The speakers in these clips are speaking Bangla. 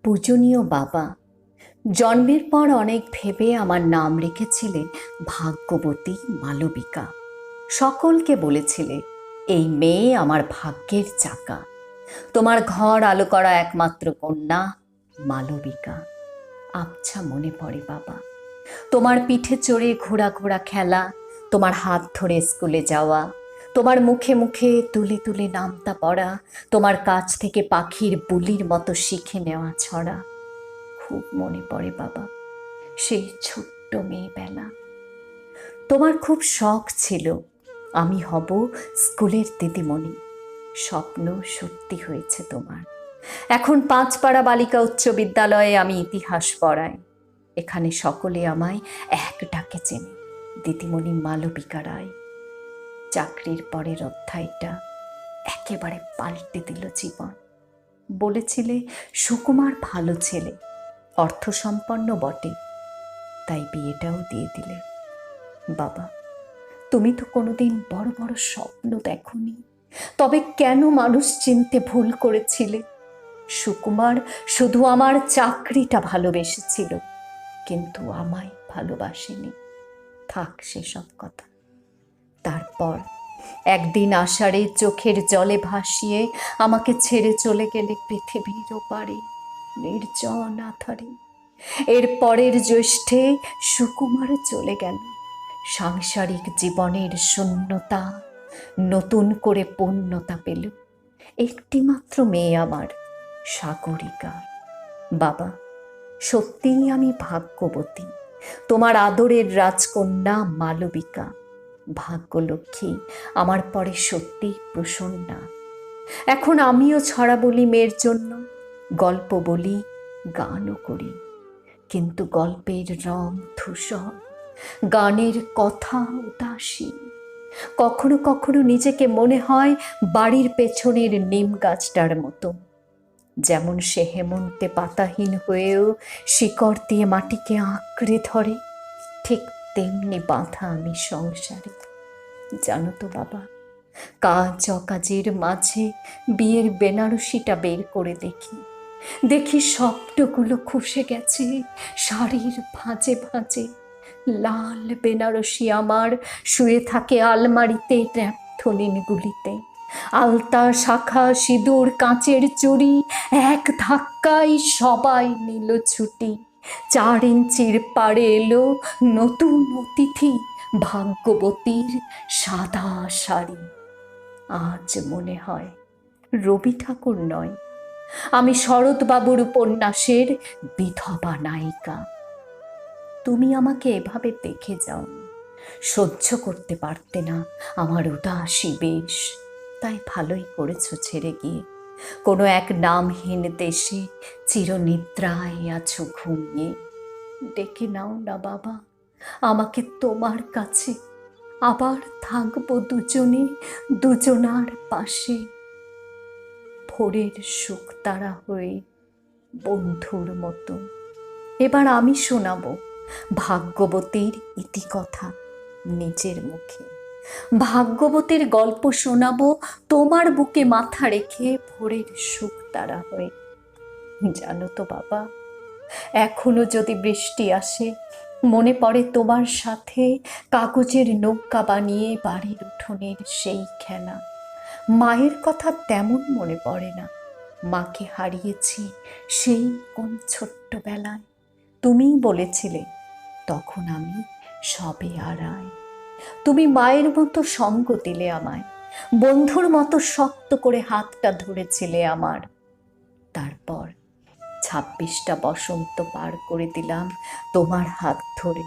পূজনীয় বাবা জন্মের পর অনেক ভেবে আমার নাম রেখেছিলেন ভাগ্যবতী মালবিকা। সকলকে বলেছিলে, এই মেয়ে আমার ভাগ্যের চাকা, তোমার ঘর আলো করা একমাত্র কন্যা মালবিকা। আবছা মনে পড়ে বাবা, তোমার পিঠে চড়ে ঘোড়া ঘোড়া খেলা, তোমার হাত ধরে স্কুলে যাওয়া, তোমার মুখে মুখে তুলে তুলে নামতা পড়া, তোমার কাছ থেকে পাখির বুলির মতো শিখে নেওয়া ছড়া। খুব মনে পড়ে বাবা সেই ছোট্ট মেয়েবেলা। তোমার খুব শখ ছিল আমি হব স্কুলের দিদিমণি। স্বপ্ন সত্যি হয়েছে তোমার। এখন পাঁচপাড়া বালিকা উচ্চ বিদ্যালয়ে আমি ইতিহাস পড়াই। এখানে সকলে আমায় এক ডাকে চেনে, দিদিমণি মালবিকা রায়। চাকরির পরের অধ্যায়টা একেবারে পাল্টে দিল জীবন। বলেছিলে সুকুমার ভালো ছেলে, অর্থসম্পন্ন বটে, তাই বিয়েটাও দিয়ে দিলে। বাবা, তুমি তো কোনোদিন বড় বড় স্বপ্ন দেখোনি, তবে কেন মানুষ চিনতে ভুল করেছিলে? সুকুমার শুধু আমার চাকরিটা ভালোবেসেছিল, কিন্তু আমায় ভালোবাসেনি। থাক সেসব কথা। তারপর একদিন আষাঢ়ে চোখের জলে ভাসিয়ে আমাকে ছেড়ে চলে গেলে পৃথিবীর ওপারে, নির্জন আধারে। এর পরের জ্যৈষ্ঠে সুকুমার চলে গেল। সাংসারিক জীবনের শূন্যতা নতুন করে পূর্ণতা পেল। একটিমাত্র মেয়ে আমার, সাগরিকা। বাবা, সত্যিই আমি ভাগ্যবতী, তোমার আদরের রাজকন্যা মালবিকা। ভাগ্যলক্ষ্মী আমার পরে সত্যি প্রসন্না। এখন আমিও ছড়া বলি মেয়ের জন্য, গল্প বলি, গানও করি, কিন্তু গল্পের রং ধূসর, গানের কথা উদাসী। কখনো কখনো নিজেকে মনে হয় বাড়ির পেছনের নিম গাছটার মতো, যেমন সে হেমন্তে পাতাহীন হয়েও শিকড় দিয়ে মাটিকে আঁকড়ে ধরে, ঠিক তেমনি বাঁধা আমি সংসারে। জানো তো বাবা, কাজ অকাজের মাঝে বিয়ের বেনারসিটা বের করে দেখি, দেখি স্বপ্নগুলো খসে গেছে শাড়ির ভাঁজে ভাঁজে। লাল বেনারসি আমার শুয়ে থাকে আলমারিতে ন্যাপথলিনগুলিতে। আলতা, শাখা, সিঁদুর, কাঁচের চুড়ি, এক ধাক্কায় সবাই নিল ছুটি। 4 ইঞ্চির পাড়ে এলো নতুন অতিথি, ভাগ্যবতীর সাদা শাড়ি। আজ মনে হয় রবি ঠাকুর নয়, আমি শরৎবাবুর উপন্যাসের বিধবা নায়িকা। তুমি আমাকে এভাবে দেখে যাও, সহ্য করতে পারতে না আমার উদাসী বেশ, তাই ভালোই করেছো ছেড়ে গিয়ে। কোনো এক নামহীন দেশে চিরনিদ্রায় আছো ঘুমিয়ে। ডেকে নাও না বাবা আমাকে তোমার কাছে, আবার থাকবো দুজনে দুজনার পাশে। ভোরের শুকতারা হয়ে বন্ধুর মতো এবার আমি শোনাবো ভাগ্যবতীর ইতিকথা নিজের মুখে। ভাগ্যবতীর গল্প শোনাবো তোমার বুকে মাথা রেখে ভোরের শুকতারা হয়ে। জানো তো বাবা, এখনো যদি বৃষ্টি আসে মনে পড়ে তোমার সাথে কাগজের নৌকা বানিয়ে বাড়ির উঠোনের সেই খেলা। মায়ের কথা তেমন মনে পড়ে না, মাকে হারিয়েছি সেই কোন ছোট্টবেলায়। তুমিই বলেছিলে তখন আমি সবে আড়াই। তুমি মায়ের মতো সঙ্গ দিলে আমায়, বন্ধুর মতো শক্ত করে হাতটা ধরেছিলে আমার। তারপর 26টা বসন্ত পার করে দিলাম তোমার হাত ধরে।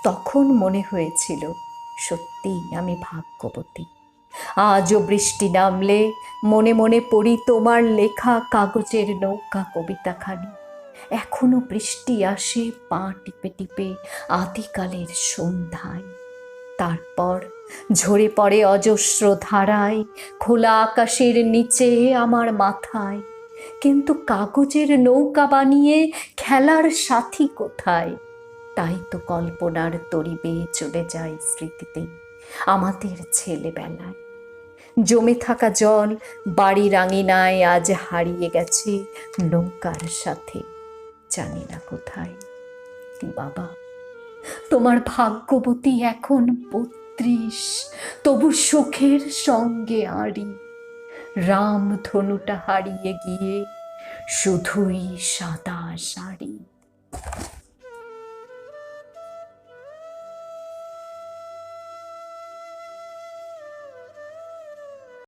তখন মনে হয়েছিল সত্যিই আমি ভাগ্যবতী। আজও বৃষ্টি নামলে মনে মনে পড়ি তোমার লেখা কাগজের নৌকা কবিতাখানি। এখনো বৃষ্টি আসে পা টিপে টিপে আদিকালের সন্ধ্যায়। তারপর ঝরে পড়ে অজস্র ধারায় খোলা আকাশের নিচে আমার মাথায়। কিন্তু কাগজের নৌকা বানিয়ে খেলার সাথী কোথায়? তাই তো কল্পনার তরি বেয়ে চলে যায় স্মৃতিতে আমাদের ছেলেবেলায়। জমে থাকা জল বাড়ির আঙিনায় আজ হারিয়ে গেছে নৌকার সাথে, জানি না কোথায়। বাবা, তোমার ভাগ্যবতী এখন 32, তবু সুখের সঙ্গে আড়ি। রাম ধনুটা হারিয়ে গিয়ে শুধুই সাদা শাড়ি।